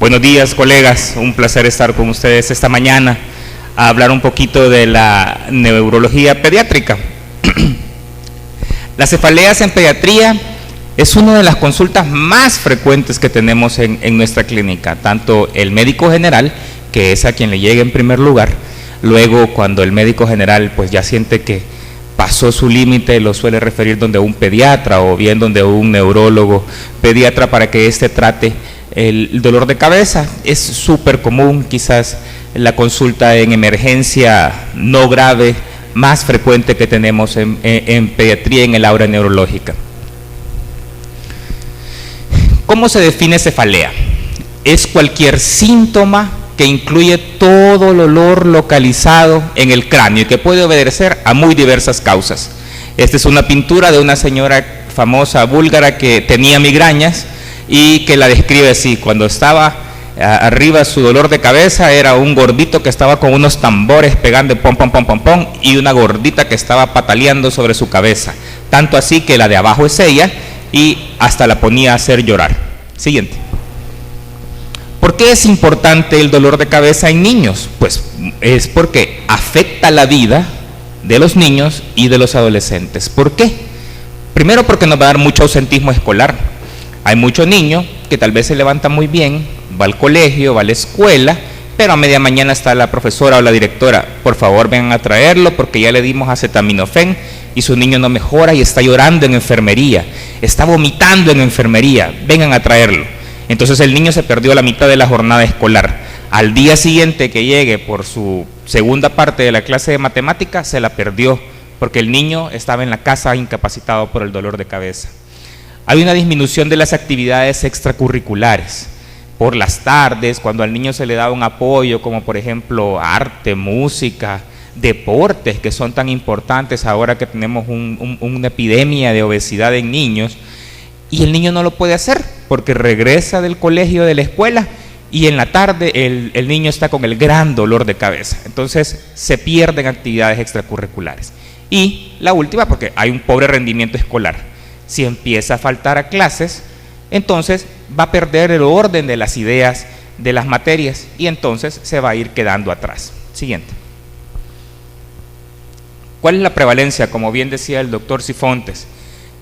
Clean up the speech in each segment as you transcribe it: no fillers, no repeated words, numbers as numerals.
Buenos días, colegas, un placer estar con ustedes esta mañana a hablar un poquito de la neurología pediátrica. Las cefaleas en pediatría es una de las consultas más frecuentes que tenemos en nuestra clínica, tanto el médico general, que es a quien le llega en primer lugar, luego cuando el médico general pues ya siente que pasó su límite, lo suele referir donde un pediatra o bien donde un neurólogo pediatra para que éste trate el dolor de cabeza. Es súper común, quizás la consulta en emergencia no grave más frecuente que tenemos en pediatría en el aula neurológica. ¿Cómo se define cefalea? Es cualquier síntoma que incluye todo el olor localizado en el cráneo y que puede obedecer a muy diversas causas. Esta es una pintura de una señora famosa búlgara que tenía migrañas y que la describe así: cuando estaba arriba su dolor de cabeza era un gordito que estaba con unos tambores pegando pom pom pom pom pom y una gordita que estaba pataleando sobre su cabeza, tanto así que la de abajo es ella y hasta la ponía a hacer llorar. Siguiente. ¿Por qué es importante el dolor de cabeza en niños? Pues es porque afecta la vida de los niños y de los adolescentes. ¿Por qué? Primero, porque nos va a dar mucho ausentismo escolar. Hay muchos niños que tal vez se levantan muy bien, va al colegio, va a la escuela, pero a media mañana está la profesora o la directora: por favor vengan a traerlo porque ya le dimos acetaminofén y su niño no mejora y está llorando en enfermería, está vomitando en enfermería, vengan a traerlo. Entonces el niño se perdió la mitad de la jornada escolar. Al día siguiente que llegue por su segunda parte de la clase de matemáticas, se la perdió porque el niño estaba en la casa incapacitado por el dolor de cabeza. Hay una disminución de las actividades extracurriculares. Por las tardes, cuando al niño se le da un apoyo, como por ejemplo arte, música, deportes, que son tan importantes ahora que tenemos una epidemia de obesidad en niños, y el niño no lo puede hacer porque regresa del colegio, de la escuela, y en la tarde el niño está con el gran dolor de cabeza. Entonces se pierden actividades extracurriculares. Y la última, porque hay un pobre rendimiento escolar. Si empieza a faltar a clases, entonces va a perder el orden de las ideas de las materias y entonces se va a ir quedando atrás. Siguiente. ¿Cuál es la prevalencia? Como bien decía el doctor Cifontes,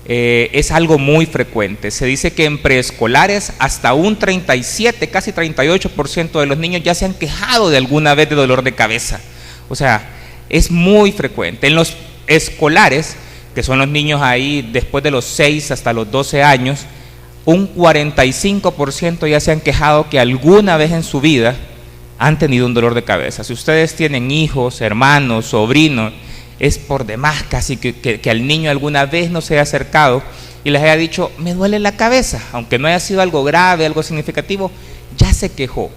es algo muy frecuente. Se dice que en preescolares hasta un 37, casi 38% de los niños ya se han quejado de alguna vez de dolor de cabeza. O sea, es muy frecuente. En los escolares, que son los niños ahí después de los 6 hasta los 12 años, un 45% ya se han quejado que alguna vez en su vida han tenido un dolor de cabeza. Si ustedes tienen hijos, hermanos, sobrinos, es por demás casi que al niño alguna vez no se haya acercado y les haya dicho: me duele la cabeza, aunque no haya sido algo grave, algo significativo, ya se quejó.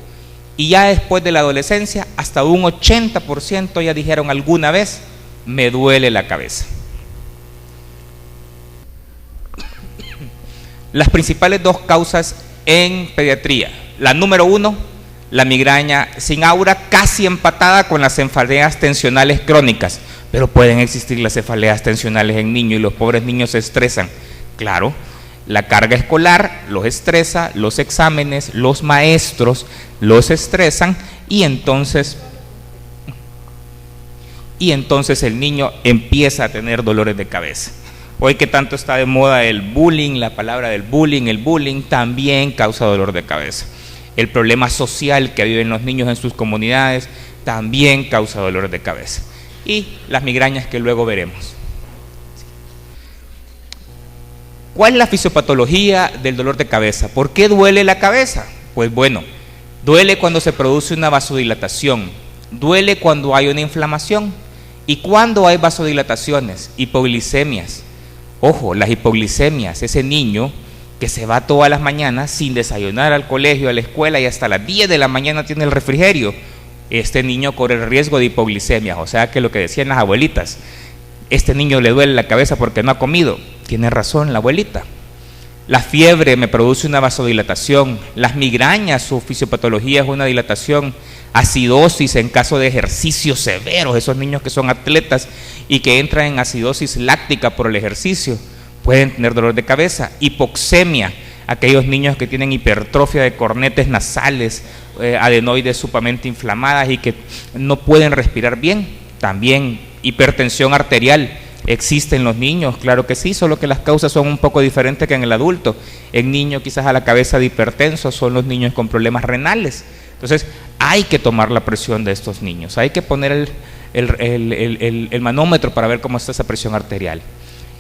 Y ya después de la adolescencia, hasta un 80% ya dijeron alguna vez: me duele la cabeza. Las principales dos causas en pediatría: la número 1, la migraña sin aura, casi empatada con las cefaleas tensionales crónicas, pero pueden existir las cefaleas tensionales en niños y los pobres niños se estresan. Claro, la carga escolar los estresa, los exámenes, los maestros los estresan y entonces el niño empieza a tener dolores de cabeza. Hoy que tanto está de moda el bullying, la palabra del bullying, el bullying también causa dolor de cabeza. El problema social que viven los niños en sus comunidades también causa dolor de cabeza. Y las migrañas que luego veremos. ¿Cuál es la fisiopatología del dolor de cabeza? ¿Por qué duele la cabeza? Pues bueno, duele cuando se produce una vasodilatación, duele cuando hay una inflamación. ¿Y cuando hay vasodilataciones? Hipoglicemias. Ojo, las hipoglicemias, ese niño que se va todas las mañanas sin desayunar al colegio, a la escuela y hasta las 10 de la mañana tiene el refrigerio. Este niño corre el riesgo de hipoglicemia, o sea que lo que decían las abuelitas, este niño le duele la cabeza porque no ha comido. Tiene razón la abuelita. La fiebre me produce una vasodilatación, las migrañas, su fisiopatología es una dilatación, acidosis en caso de ejercicios severos, esos niños que son atletas y que entran en acidosis láctica por el ejercicio, pueden tener dolor de cabeza. Hipoxemia, aquellos niños que tienen hipertrofia de cornetes nasales, adenoides sumamente inflamadas y que no pueden respirar bien. También hipertensión arterial existe en los niños, claro que sí, solo que las causas son un poco diferentes que en el adulto. En niños quizás a la cabeza de hipertensos son los niños con problemas renales. Entonces hay que tomar la presión de estos niños, hay que poner el manómetro para ver cómo está esa presión arterial.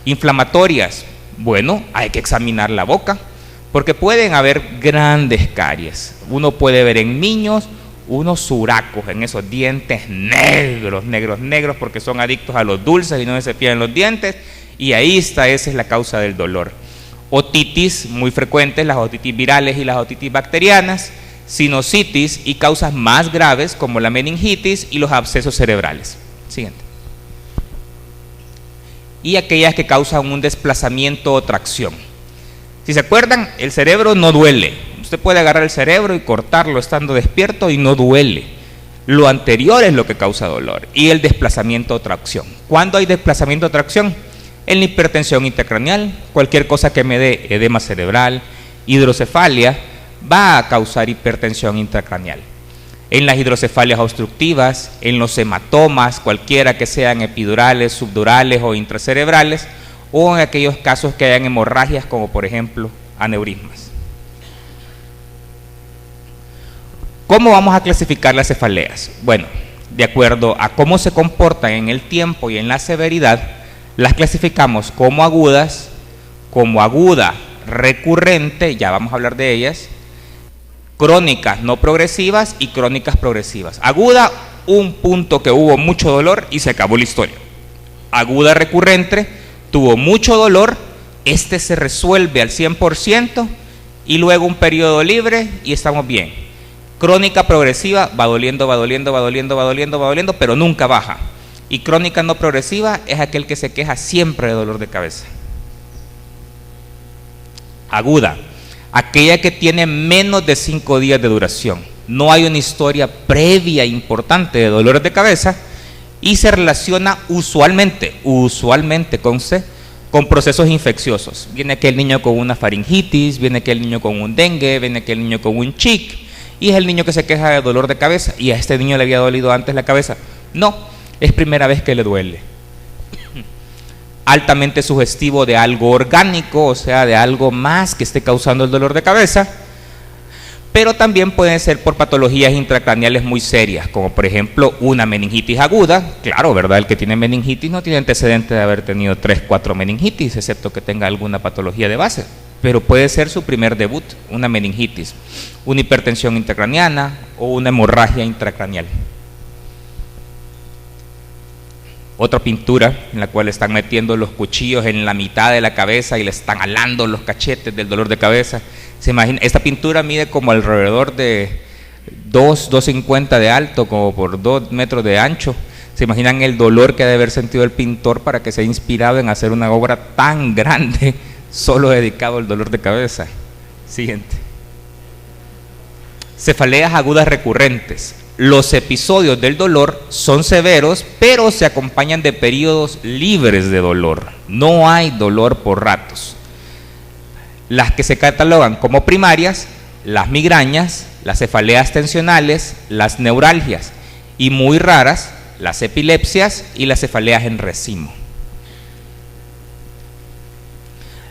Inflamatorias, bueno, hay que examinar la boca, porque pueden haber grandes caries. Uno puede ver en niños unos suracos en esos dientes negros, porque son adictos a los dulces y no se cepillan los dientes, y ahí está, esa es la causa del dolor. Otitis, muy frecuentes, las otitis virales y las otitis bacterianas, sinusitis y causas más graves como la meningitis y los abscesos cerebrales. Siguiente. Y aquellas que causan un desplazamiento o tracción. Si se acuerdan, el cerebro no duele. Usted puede agarrar el cerebro y cortarlo estando despierto y no duele. Lo anterior es lo que causa dolor. Y el desplazamiento o tracción. ¿Cuándo hay desplazamiento o tracción? En la hipertensión intracraneal, cualquier cosa que me dé edema cerebral, hidrocefalia, va a causar hipertensión intracraneal. En las hidrocefalias obstructivas, en los hematomas, cualquiera que sean epidurales, subdurales o intracerebrales, o en aquellos casos que hayan hemorragias como por ejemplo aneurismas. ¿Cómo vamos a clasificar las cefaleas? Bueno, de acuerdo a cómo se comportan en el tiempo y en la severidad, las clasificamos como agudas, como aguda recurrente, ya vamos a hablar de ellas, crónicas no progresivas y crónicas progresivas. Aguda, un punto que hubo mucho dolor y se acabó la historia. Aguda recurrente, tuvo mucho dolor, este se resuelve al 100% y luego un periodo libre y estamos bien. Crónica progresiva, va doliendo, pero nunca baja. Y crónica no progresiva es aquel que se queja siempre de dolor de cabeza. Aguda, aquella que tiene menos de 5 días de duración. No hay una historia previa importante de dolores de cabeza y se relaciona usualmente con procesos infecciosos. Viene aquel niño con una faringitis, viene aquel niño con un dengue, viene aquel niño con un chic, y es el niño que se queja de dolor de cabeza. ¿Y a este niño le había dolido antes la cabeza? No, es primera vez que le duele. Altamente sugestivo de algo orgánico, o sea, de algo más que esté causando el dolor de cabeza, pero también pueden ser por patologías intracraneales muy serias, como por ejemplo una meningitis aguda. Claro, ¿verdad? El que tiene meningitis no tiene antecedente de haber tenido 3, 4 meningitis, excepto que tenga alguna patología de base, pero puede ser su primer debut, una meningitis, una hipertensión intracraneana o una hemorragia intracraneal. Otra pintura en la cual están metiendo los cuchillos en la mitad de la cabeza y le están alando los cachetes del dolor de cabeza. Se imagina, esta pintura mide como alrededor de 2,50 de alto, como por 2 metros de ancho. Se imaginan el dolor que ha de haber sentido el pintor para que se haya inspirado en hacer una obra tan grande solo dedicado al dolor de cabeza. Siguiente. Cefaleas agudas recurrentes. Los episodios del dolor son severos, pero se acompañan de periodos libres de dolor. No hay dolor por ratos. Las que se catalogan como primarias, las migrañas, las cefaleas tensionales, las neuralgias y muy raras, las epilepsias y las cefaleas en racimo.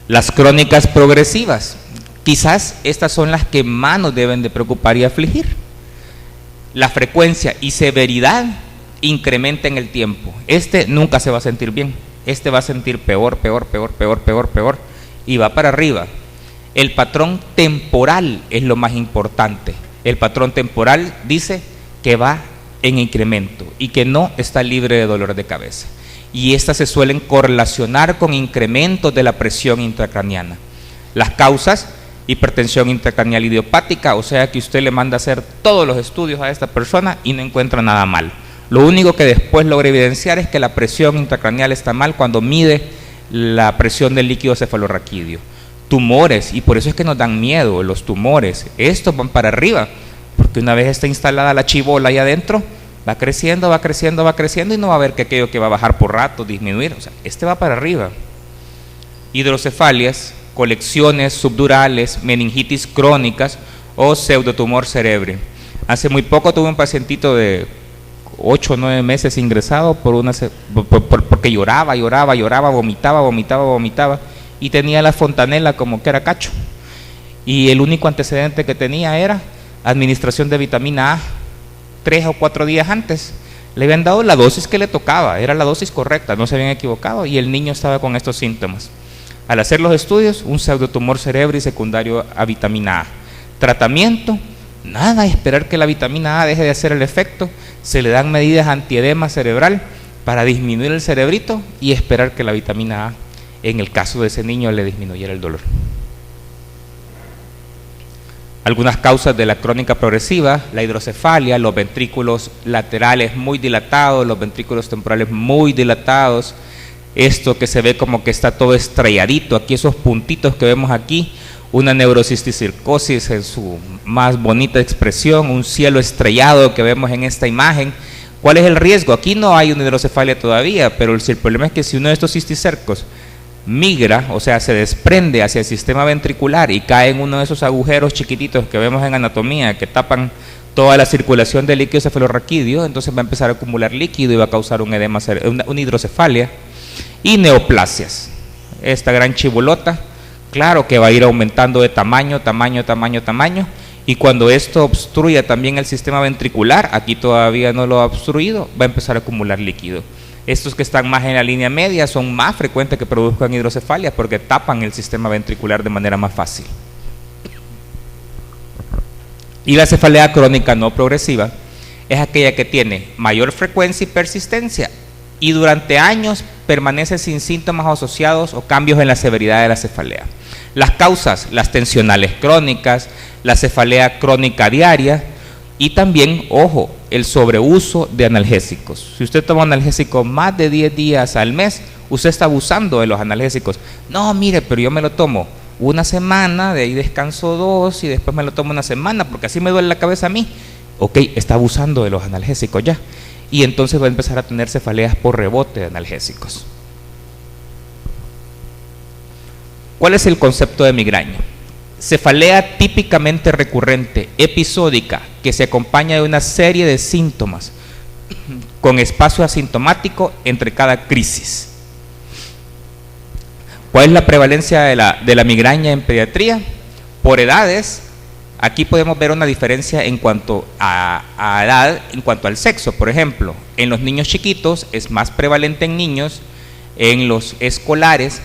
Las crónicas progresivas, quizás estas son las que más nos deben de preocupar y afligir. La frecuencia y severidad incrementa en el tiempo. Este nunca se va a sentir bien, este va a sentir peor, y va para arriba. El patrón temporal es lo más importante. El patrón temporal dice que va en incremento y que no está libre de dolor de cabeza. Y estas se suelen correlacionar con incrementos de la presión intracraneana. Las causas: hipertensión intracraneal idiopática, o sea que usted le manda a hacer todos los estudios a esta persona y no encuentra nada mal. Lo único que después logra evidenciar es que la presión intracraneal está mal cuando mide la presión del líquido cefalorraquídeo. Tumores, y por eso es que nos dan miedo los tumores. Estos van para arriba, porque una vez está instalada la chibola ahí adentro, va creciendo y no va a ver que aquello que va a bajar por rato, disminuir. O sea, este va para arriba. Hidrocefalias, colecciones subdurales, meningitis crónicas o pseudotumor cerebri. Hace muy poco tuve un pacientito de 8 o 9 meses ingresado porque lloraba, vomitaba y tenía la fontanela como que era cacho. Y el único antecedente que tenía era administración de vitamina A 3 o 4 días antes. Le habían dado la dosis que le tocaba, era la dosis correcta, no se habían equivocado, y el niño estaba con estos síntomas. Al hacer los estudios, un pseudotumor cerebri secundario a vitamina A. Tratamiento, nada, esperar que la vitamina A deje de hacer el efecto, se le dan medidas antiedema cerebral para disminuir el cerebrito y esperar que la vitamina A, en el caso de ese niño, le disminuyera el dolor. Algunas causas de la crónica progresiva: la hidrocefalia, los ventrículos laterales muy dilatados, los ventrículos temporales muy dilatados, esto que se ve como que está todo estrelladito, aquí esos puntitos que vemos aquí, una neurocisticicosis en su más bonita expresión, un cielo estrellado que vemos en esta imagen. ¿Cuál es el riesgo? Aquí no hay una hidrocefalia todavía, pero el problema es que si uno de estos cisticercos migra, o sea, se desprende hacia el sistema ventricular y cae en uno de esos agujeros chiquititos que vemos en anatomía que tapan toda la circulación del líquido cefalorraquídeo, entonces va a empezar a acumular líquido y va a causar un edema, una hidrocefalia. Y neoplasias, esta gran chibolota, claro que va a ir aumentando de tamaño, y cuando esto obstruya también el sistema ventricular, aquí todavía no lo ha obstruido, va a empezar a acumular líquido. Estos que están más en la línea media son más frecuentes que produzcan hidrocefalia porque tapan el sistema ventricular de manera más fácil. Y la cefalea crónica no progresiva es aquella que tiene mayor frecuencia y persistencia y durante años permanece sin síntomas asociados o cambios en la severidad de la cefalea. Las causas: las tensionales crónicas, la cefalea crónica diaria y también, ojo, el sobreuso de analgésicos. Si usted toma analgésicos más de 10 días al mes, usted está abusando de los analgésicos. No, mire, pero yo me lo tomo una semana, de ahí descanso 2 y después me lo tomo una semana porque así me duele la cabeza a mí. Ok, está abusando de los analgésicos ya. Y entonces va a empezar a tener cefaleas por rebote de analgésicos. ¿Cuál es el concepto de migraña? Cefalea típicamente recurrente, episódica, que se acompaña de una serie de síntomas con espacio asintomático entre cada crisis. ¿Cuál es la prevalencia de la migraña en pediatría? Por edades, aquí podemos ver una diferencia en cuanto a edad, en cuanto al sexo. Por ejemplo, en los niños chiquitos es más prevalente en niños, en los escolares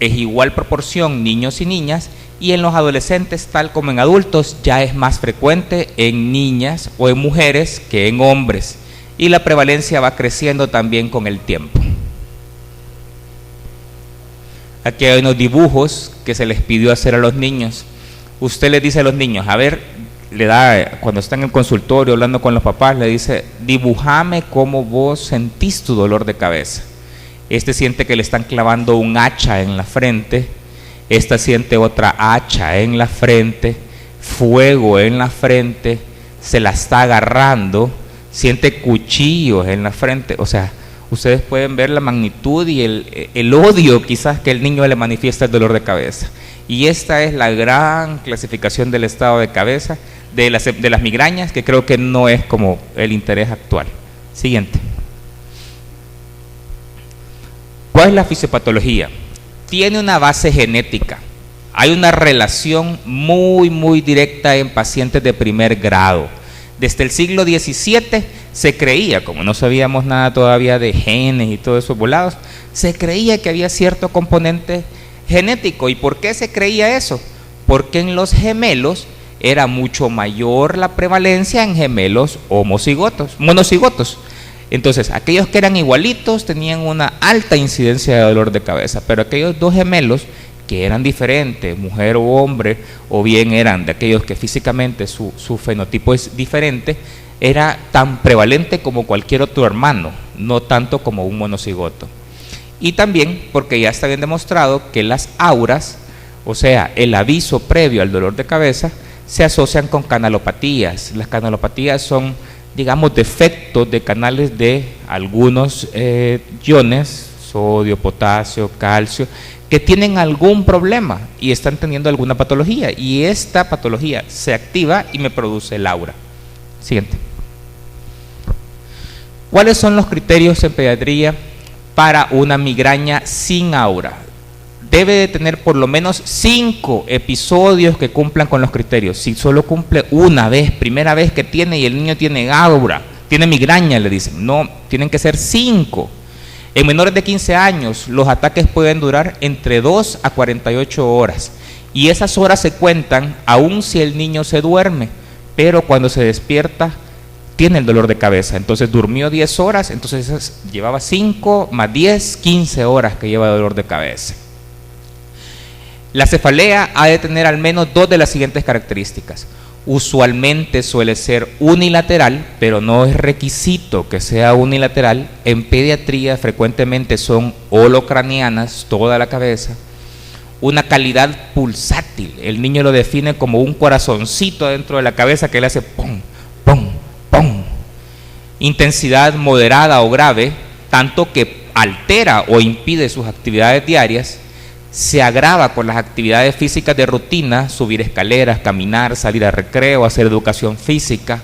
es igual proporción niños y niñas, y en los adolescentes, tal como en adultos, ya es más frecuente en niñas o en mujeres que en hombres, y la prevalencia va creciendo también con el tiempo. Aquí hay unos dibujos que se les pidió hacer a los niños. Usted les dice a los niños, a ver, le da, cuando está en el consultorio hablando con los papás, le dice, dibujame cómo vos sentís tu dolor de cabeza. Este siente que le están clavando un hacha en la frente, esta siente otra hacha en la frente, fuego en la frente, se la está agarrando, siente cuchillos en la frente. O sea, ustedes pueden ver la magnitud y el odio quizás que el niño le manifiesta el dolor de cabeza. Y esta es la gran clasificación del estado de cabeza, de las migrañas, que creo que no es como el interés actual. Siguiente. ¿Cuál es la fisiopatología? Tiene una base genética. Hay una relación muy directa en pacientes de primer grado. Desde el siglo XVII se creía, como no sabíamos nada todavía de genes y todos esos volados, se creía que había cierto componente genético. ¿Y por qué se creía eso? Porque en los gemelos era mucho mayor la prevalencia en gemelos monocigotos. Entonces, aquellos que eran igualitos tenían una alta incidencia de dolor de cabeza, pero aquellos dos gemelos que eran diferentes, mujer o hombre, o bien eran de aquellos que físicamente su fenotipo es diferente, era tan prevalente como cualquier otro hermano, no tanto como un monocigoto. Y también porque ya está bien demostrado que las auras, o sea, el aviso previo al dolor de cabeza, se asocian con canalopatías. Las canalopatías son, digamos, defectos de canales de algunos iones, sodio, potasio, calcio, que tienen algún problema y están teniendo alguna patología, y esta patología se activa y me produce el aura. Siguiente. ¿Cuáles son los criterios en pediatría para una migraña sin aura? Debe de tener por lo menos 5 episodios que cumplan con los criterios. Si solo cumple una vez, primera vez que tiene y el niño tiene aura, tiene migraña, le dicen, no, tienen que ser 5. En menores de 15 años, los ataques pueden durar entre 2 a 48 horas. Y esas horas se cuentan aún si el niño se duerme, pero cuando se despierta, tiene el dolor de cabeza. Entonces durmió 10 horas, entonces llevaba 5 más 10, 15 horas que lleva dolor de cabeza. La cefalea ha de tener al menos 2 de las siguientes características. Usualmente suele ser unilateral, pero no es requisito que sea unilateral. En pediatría frecuentemente son holocranianas, toda la cabeza. Una calidad pulsátil, el niño lo define como un corazoncito dentro de la cabeza que le hace pum, pum, pum. Intensidad moderada o grave, tanto que altera o impide sus actividades diarias. Se agrava con las actividades físicas de rutina, subir escaleras, caminar, salir a recreo, hacer educación física.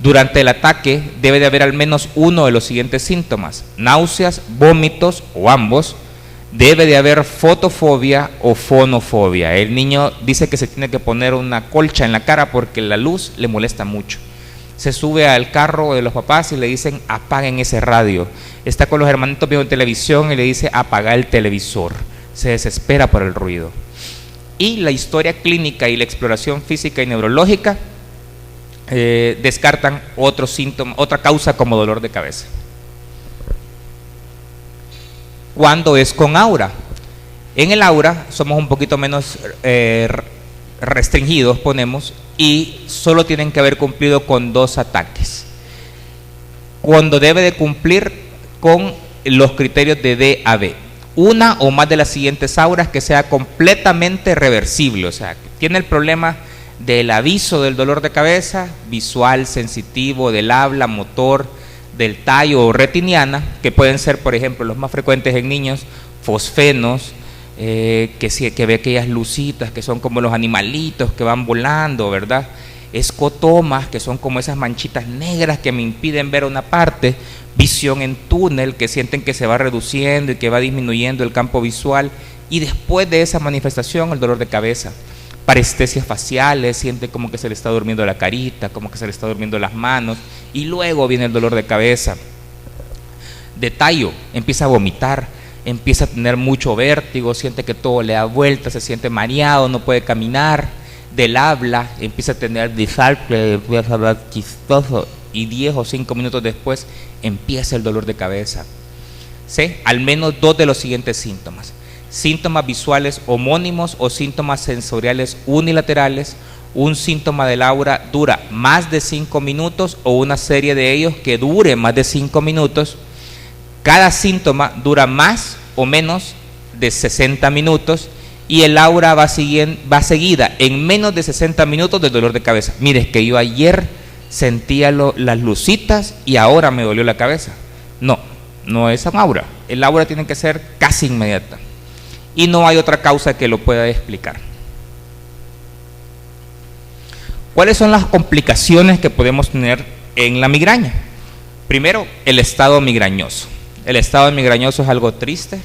Durante el ataque debe de haber al menos uno de los siguientes síntomas: náuseas, vómitos o ambos. Debe de haber fotofobia o fonofobia. El niño dice que se tiene que poner una colcha en la cara porque la luz le molesta mucho. Se sube al carro de los papás y le dicen apaguen ese radio. Está con los hermanitos viendo televisión y le dice apaga el televisor. Se desespera por el ruido. Y la historia clínica y la exploración física y neurológica descartan otro síntoma, otra causa como dolor de cabeza. ¿Cuándo es con aura? En el aura somos un poquito menos restringidos, ponemos, y solo tienen que haber cumplido con 2 ataques. Cuando debe de cumplir con los criterios de DAB. Una o más de las siguientes auras que sea completamente reversible, o sea, que tiene el problema del aviso del dolor de cabeza, visual, sensitivo, del habla, motor, del tallo o retiniana, que pueden ser, por ejemplo, los más frecuentes en niños, fosfenos, que ve aquellas lucitas que son como los animalitos que van volando, ¿verdad? Escotomas, que son como esas manchitas negras que me impiden ver una parte. Visión en túnel, que sienten que se va reduciendo y que va disminuyendo el campo visual, y después de esa manifestación el dolor de cabeza. Parestesias faciales, siente como que se le está durmiendo la carita, como que se le está durmiendo las manos, y luego viene el dolor de cabeza. De tallo, empieza a vomitar, empieza a tener mucho vértigo, siente que todo le da vuelta, se siente mareado, no puede caminar. Del habla, empieza a tener disartria, empieza a hablar chistoso, y 10 o 5 minutos después empieza el dolor de cabeza. ¿Sí? Al menos 2 de los siguientes síntomas: síntomas visuales homónimos o síntomas sensoriales unilaterales. Un síntoma del aura dura más de 5 minutos o una serie de ellos que dure más de 5 minutos. Cada síntoma dura más o menos de 60 minutos y el aura va seguida en menos de 60 minutos del dolor de cabeza. Mire, es que yo ayer sentía las lucitas y ahora me dolió la cabeza. No es un aura. El aura tiene que ser casi inmediata. Y no hay otra causa que lo pueda explicar. ¿Cuáles son las complicaciones que podemos tener en la migraña? Primero, el estado migrañoso. El estado migrañoso es algo triste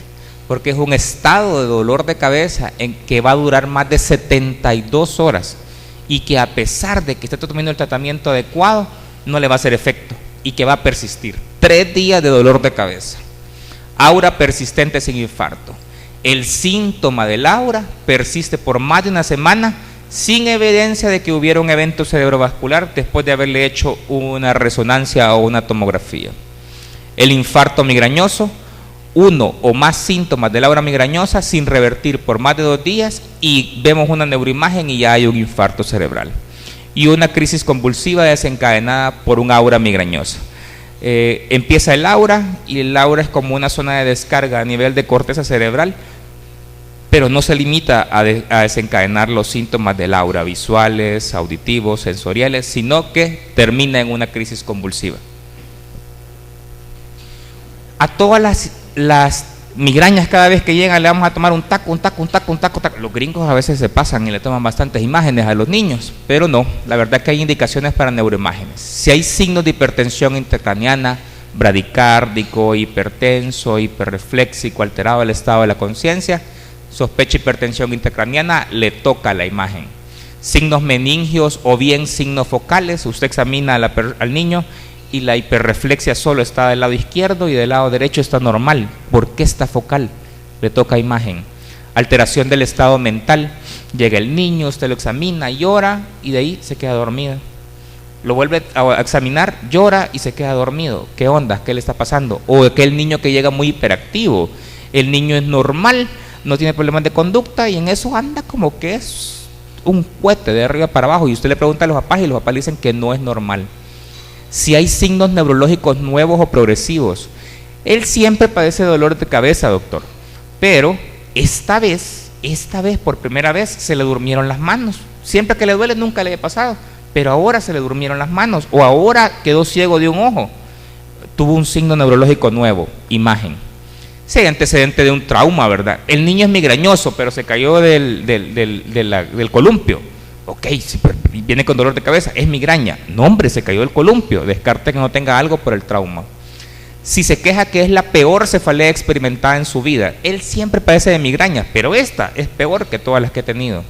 porque es un estado de dolor de cabeza en que va a durar más de 72 horas y que a pesar de que esté tomando el tratamiento adecuado, no le va a hacer efecto y que va a persistir. 3 días de dolor de cabeza. Aura persistente sin infarto. El síntoma del aura persiste por más de una semana sin evidencia de que hubiera un evento cerebrovascular después de haberle hecho una resonancia o una tomografía. El infarto migrañoso, 1 o más síntomas de la aura migrañosa sin revertir por más de 2 días y vemos una neuroimagen y ya hay un infarto cerebral. Y una crisis convulsiva desencadenada por un aura migrañosa. Empieza el aura y el aura es como una zona de descarga a nivel de corteza cerebral, pero no se limita a desencadenar los síntomas del aura visuales, auditivos, sensoriales, sino que termina en una crisis convulsiva. A todas las Migrañas cada vez que llegan, le vamos a tomar un taco, un taco, un taco, un taco, un taco. Los gringos a veces se pasan y le toman bastantes imágenes a los niños, pero no, la verdad que hay indicaciones para neuroimágenes. Si hay signos de hipertensión intracraniana, bradicárdico, hipertenso, hiperrefléxico, alterado el estado de la conciencia, sospecha hipertensión intracraniana, le toca la imagen. Signos meningios o bien signos focales, usted examina al niño y la hiperreflexia solo está del lado izquierdo y del lado derecho está normal. ¿Por qué está focal? Le toca imagen. Alteración del estado mental, llega el niño, usted lo examina, llora y de ahí se queda dormido. Lo vuelve a examinar, llora y se queda dormido. ¿Qué onda? ¿Qué le está pasando? O aquel niño que llega muy hiperactivo, el niño es normal, no tiene problemas de conducta y en eso anda como que es un cohete de arriba para abajo, y usted le pregunta a los papás y los papás le dicen que no es normal. Si hay signos neurológicos nuevos o progresivos, él siempre padece dolor de cabeza, doctor, pero esta vez por primera vez se le durmieron las manos. Siempre que le duele nunca le había pasado, pero ahora se le durmieron las manos, o ahora quedó ciego de un ojo, tuvo un signo neurológico nuevo, imagen. Si hay antecedente de un trauma, ¿verdad? El niño es migrañoso, pero se cayó del columpio. Ok, sí, viene con dolor de cabeza, es migraña. No, hombre, se cayó del columpio, descarte que no tenga algo por el trauma. Si se queja que es la peor cefalea experimentada en su vida, él siempre padece de migraña, pero esta es peor que todas las que he tenido.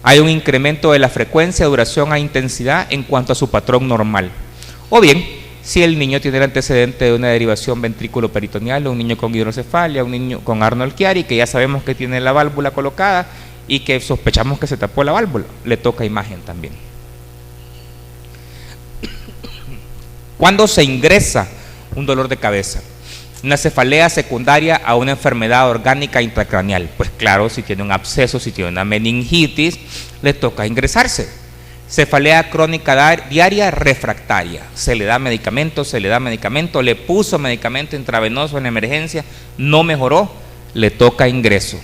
Hay un incremento de la frecuencia, duración e intensidad en cuanto a su patrón normal. O bien, si el niño tiene el antecedente de una derivación ventrículo-peritoneal, un niño con hidrocefalia, un niño con Arnold-Chiari, que ya sabemos que tiene la válvula colocada y que sospechamos que se tapó la válvula, le toca imagen también. ¿Cuándo se ingresa un dolor de cabeza? Una cefalea secundaria a una enfermedad orgánica intracraneal. Pues claro, si tiene un absceso, si tiene una meningitis, le toca ingresarse. Cefalea crónica diaria refractaria, se le da medicamento, le puso medicamento intravenoso en emergencia, no mejoró, le toca ingreso.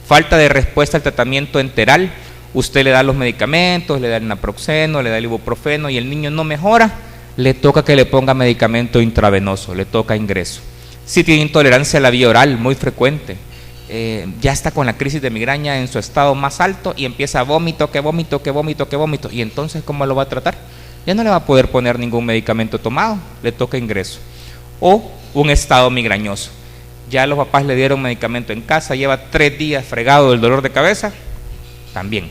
Falta de respuesta al tratamiento enteral, usted le da los medicamentos, le da el naproxeno, le da el ibuprofeno y el niño no mejora, le toca que le ponga medicamento intravenoso, le toca ingreso. Si tiene intolerancia a la vía oral, muy frecuente, ya está con la crisis de migraña en su estado más alto y empieza vómito, y entonces ¿cómo lo va a tratar? Ya no le va a poder poner ningún medicamento tomado, le toca ingreso. O un estado migrañoso, ya los papás le dieron medicamento en casa, lleva 3 días fregado del dolor de cabeza, también.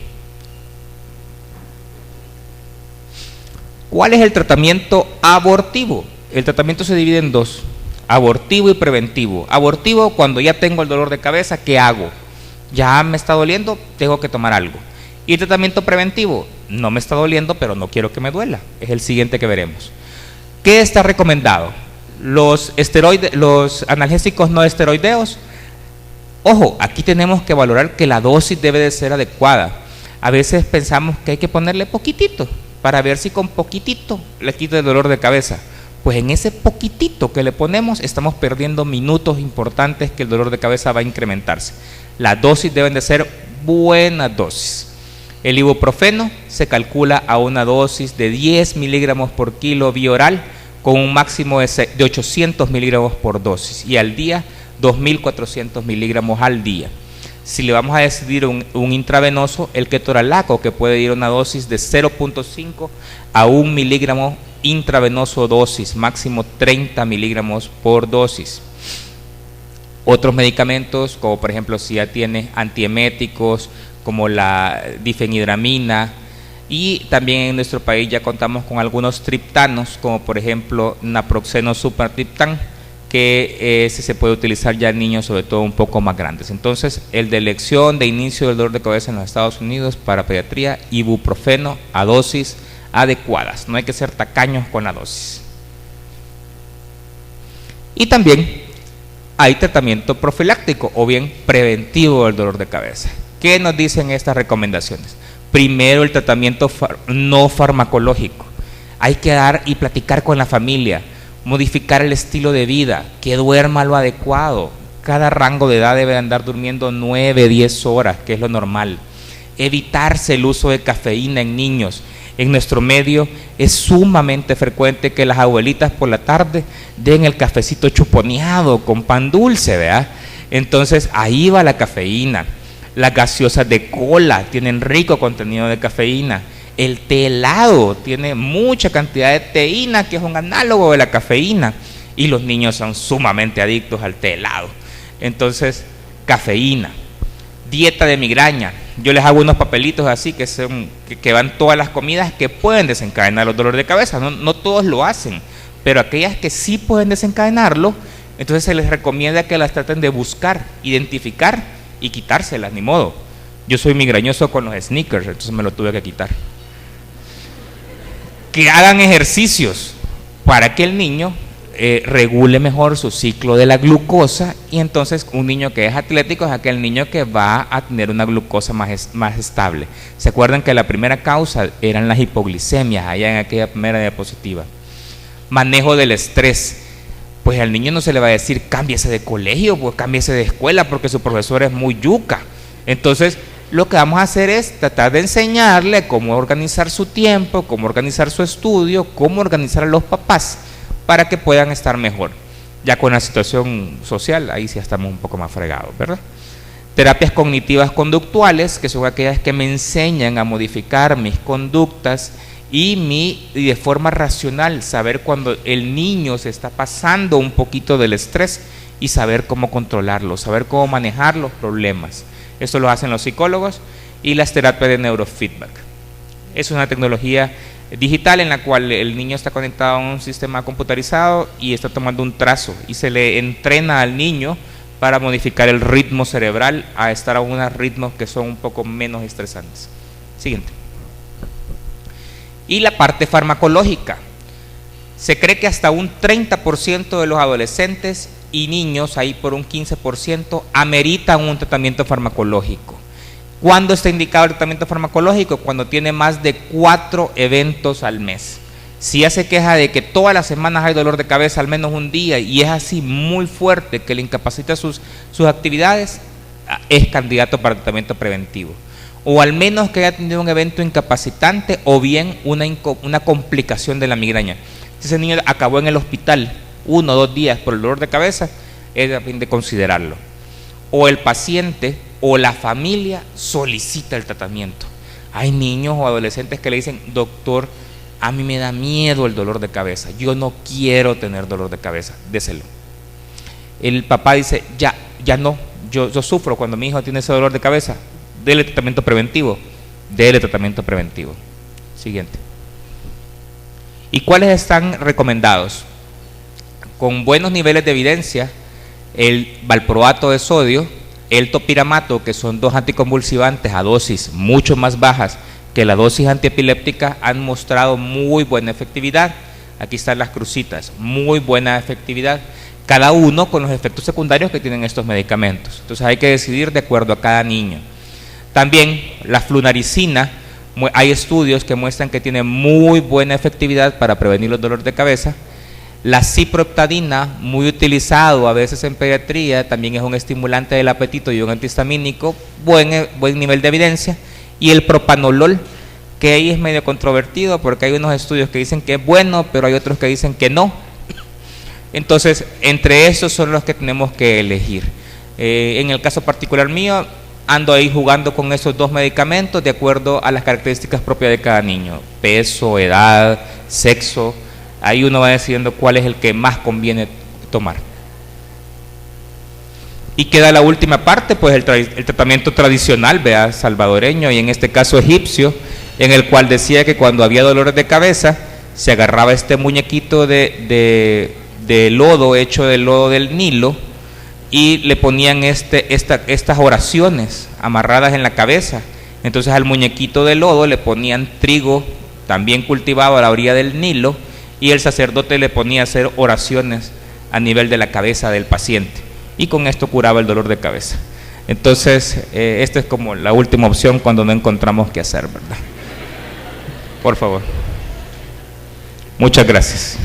¿Cuál es el tratamiento abortivo? El tratamiento se divide en dos: abortivo y preventivo. Abortivo, cuando ya tengo el dolor de cabeza, ¿qué hago? Ya me está doliendo, tengo que tomar algo. Y el tratamiento preventivo, no me está doliendo, pero no quiero que me duela. Es el siguiente que veremos. ¿Qué está recomendado? Los analgésicos no esteroideos. Ojo, aquí tenemos que valorar que la dosis debe de ser adecuada. A veces pensamos que hay que ponerle poquitito, para ver si con poquitito le quita el dolor de cabeza. Pues en ese poquitito que le ponemos estamos perdiendo minutos importantes que el dolor de cabeza va a incrementarse. Las dosis deben de ser buenas dosis. El ibuprofeno se calcula a una dosis de 10 miligramos por kilo vía oral con un máximo de 800 miligramos por dosis y al día 2.400 miligramos al día. Si le vamos a decidir un intravenoso, el ketorolaco, que puede ir a una dosis de 0.5 a 1 miligramo intravenoso dosis, máximo 30 miligramos por dosis. Otros medicamentos, como por ejemplo si ya tiene antieméticos, como la difenhidramina, y también en nuestro país ya contamos con algunos triptanos, como por ejemplo naproxeno supertriptán, que se puede utilizar ya en niños, sobre todo un poco más grandes. Entonces, el de elección de inicio del dolor de cabeza en los Estados Unidos para pediatría, ibuprofeno a dosis adecuadas, no hay que ser tacaños con la dosis. Y también hay tratamiento profiláctico o bien preventivo del dolor de cabeza. ¿Qué nos dicen estas recomendaciones? Primero, el tratamiento no farmacológico. Hay que dar y platicar con la familia, modificar el estilo de vida, que duerma lo adecuado. Cada rango de edad debe andar durmiendo 9, 10 horas, que es lo normal. Evitarse el uso de cafeína en niños. En nuestro medio es sumamente frecuente que las abuelitas por la tarde den el cafecito chuponeado con pan dulce, ¿verdad? Entonces ahí va la cafeína. Las gaseosas de cola tienen rico contenido de cafeína. El té helado tiene mucha cantidad de teína, que es un análogo de la cafeína. Y los niños son sumamente adictos al té helado. Entonces, cafeína. Dieta de migraña. Yo les hago unos papelitos así que van todas las comidas que pueden desencadenar los dolores de cabeza. No todos lo hacen, pero aquellas que sí pueden desencadenarlo, entonces se les recomienda que las traten de buscar, identificar y quitárselas, ni modo. Yo soy migrañoso con los sneakers, entonces me lo tuve que quitar. Que hagan ejercicios para que el niño regule mejor su ciclo de la glucosa, y entonces un niño que es atlético es aquel niño que va a tener una glucosa más estable. ¿Se acuerdan que la primera causa eran las hipoglicemias allá en aquella primera diapositiva? Manejo del estrés. Pues al niño no se le va a decir cámbiese de colegio, pues cámbiese de escuela porque su profesor es muy yuca. Entonces lo que vamos a hacer es tratar de enseñarle cómo organizar su tiempo, cómo organizar su estudio, cómo organizar a los papás para que puedan estar mejor. Ya con la situación social, ahí sí estamos un poco más fregados, ¿verdad? Terapias cognitivas conductuales, que son aquellas que me enseñan a modificar mis conductas y de forma racional, saber cuando el niño se está pasando un poquito del estrés y saber cómo controlarlo, saber cómo manejar los problemas. Esto lo hacen los psicólogos. Y las terapias de neurofeedback. Es una tecnología digital en la cual el niño está conectado a un sistema computarizado y está tomando un trazo y se le entrena al niño para modificar el ritmo cerebral a estar a unos ritmos que son un poco menos estresantes. Siguiente. Y la parte farmacológica. Se cree que hasta un 30% de los adolescentes y niños, ahí por un 15%, ameritan un tratamiento farmacológico. ¿Cuándo está indicado el tratamiento farmacológico? Cuando tiene más de 4 eventos al mes. Si ya se queja de que todas las semanas hay dolor de cabeza al menos un día y es así muy fuerte que le incapacita sus actividades, es candidato para tratamiento preventivo. O al menos que haya tenido un evento incapacitante o bien una complicación de la migraña. Si ese niño acabó en el hospital 1 o 2 días por el dolor de cabeza, es a fin de considerarlo. O el paciente o la familia solicita el tratamiento. Hay niños o adolescentes que le dicen: doctor, a mí me da miedo el dolor de cabeza, yo no quiero tener dolor de cabeza, déselo. El papá dice: ya no, yo sufro cuando mi hijo tiene ese dolor de cabeza, dele tratamiento preventivo, dele tratamiento preventivo. Siguiente. ¿Y cuáles están recomendados? Con buenos niveles de evidencia, el valproato de sodio, el topiramato, que son 2 anticonvulsivantes a dosis mucho más bajas que la dosis antiepiléptica, han mostrado muy buena efectividad. Aquí están las crucitas, muy buena efectividad, cada uno con los efectos secundarios que tienen estos medicamentos. Entonces hay que decidir de acuerdo a cada niño. También la flunaricina, hay estudios que muestran que tiene muy buena efectividad para prevenir los dolores de cabeza. La ciproheptadina, muy utilizado a veces en pediatría, también es un estimulante del apetito y un antihistamínico, buen nivel de evidencia. Y el propanolol, que ahí es medio controvertido porque hay unos estudios que dicen que es bueno, pero hay otros que dicen que no. Entonces, entre esos son los que tenemos que elegir. En el caso particular mío, ando ahí jugando con esos 2 medicamentos de acuerdo a las características propias de cada niño: peso, edad, sexo. Ahí uno va decidiendo cuál es el que más conviene tomar. Y queda la última parte, pues el tratamiento tradicional, vea, salvadoreño y en este caso egipcio, en el cual decía que cuando había dolores de cabeza se agarraba este muñequito de lodo, hecho del lodo del Nilo, y le ponían estas oraciones amarradas en la cabeza. Entonces al muñequito de lodo le ponían trigo también cultivado a la orilla del Nilo, y el sacerdote le ponía a hacer oraciones a nivel de la cabeza del paciente, y con esto curaba el dolor de cabeza. Entonces esta es como la última opción cuando no encontramos qué hacer, ¿verdad? Por favor. Muchas gracias.